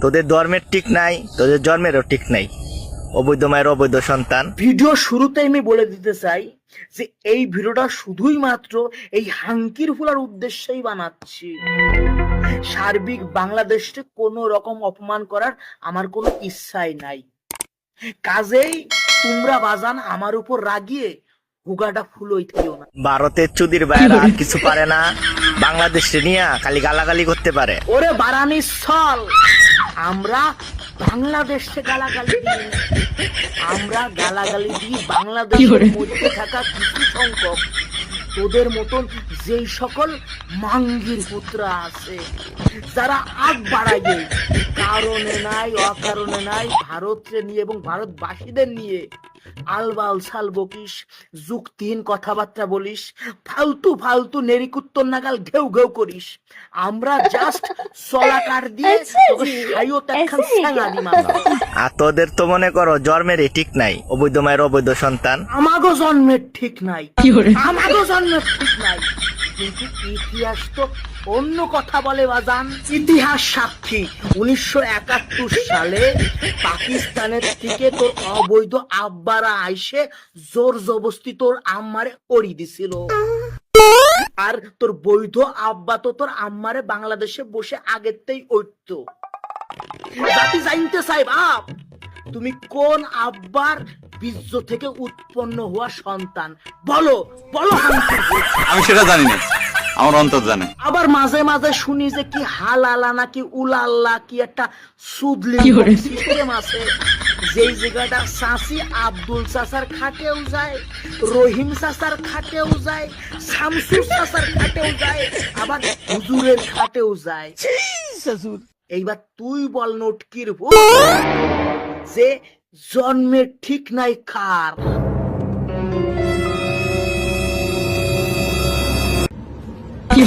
তোদের ধর্মের ঠিক নাই, তোদের জন্মেরও ঠিক নাই। অবৈধ মায়ের অবৈধ সন্তান। ভিডিও শুরুতে আমি বলে দিতে চাই যে এই ভিডিওটা শুধুই মাত্র এই হাঙ্কির ফুলার উদ্দেশ্যেই বানাচ্ছি। সার্বিক বাংলাদেশকে কোনো রকম অপমান করার আমার কোনো ইচ্ছাই নাই। কাজেই তোমরা বাজান আমার উপর রাগিয়ে হুগাটা ফুলই থিও না। ভারতের চুদির বাইরে আর কিছু পারে না, বাংলাদেশে নিয়ে খালি গালাগালি করতে পারে। ওরে বারানি সল, আমরা বাংলাদেশে গালাগালি দিই না। আমরা গালাগালি দিই বাংলাদেশের মধ্যে থাকা কিছু সংখ্যক তোদের মতন যেই সকল মাঙ্গির পুত্রা আছে, যারা আগ বাড়াইবে কারণে নাই অকারণে নাই ভারতকে নিয়ে এবং ভারতবাসীদের নিয়ে আলবাল সাল বকিস, যুক্তিহীন কথাবার্তা বলিস, ফালতু ফালতু নেরিকুত্তর নাগাল ঘেউ ঘেউ করিস। আমরা জাস্ট চলাকার দিয়ে তোকে সাইয়ত একখান স্যাঙা দিমা। আর তোদের তো মনে করো জন্মের ঠিক নাই, অবৈধ মায়ের অবৈধ সন্তান। আমাগো জন্মের ঠিক নাই, আমাগো জন্মের ঠিক নাই, কিন্তু ইতিহাস তো অন্য কথা বলে বাজান। ইতিহাস সাক্ষী 1971 সালে পাকিস্তানের থেকে তোর অবৈধ আব্বারা আইসে জোর জবস্তি তোর আম্মারে করি দিছিল। আর তোর বৈধ আব্বা তো তোর আম্মারে বাংলাদেশে বসে আগেতেই ঐত্য। জাতি জানতে চাই বাপ, তুমি কোন আব্বার বীর্য থেকে উৎপন্ন হওয়া সন্তান? বলো বলো। আমি সেটা জানি না, আমার অন্তর জানে। আবার মাঝে মাঝে শুনি যে কি হালালা নাকি উলাল্লা কি একটা সুদলি সিস্টেম আছে, যেই জায়গাটা চাচি আব্দুল চাচার খাটেও যায়, রহিম চাচার খাটেও যায়, শামসুর চাচার খাটেও যায়, আবার হুজুরের খাটেও যায়। এইবার তুই বল নটকির ভূত, যে জন্মের ঠিক নাই কার? কি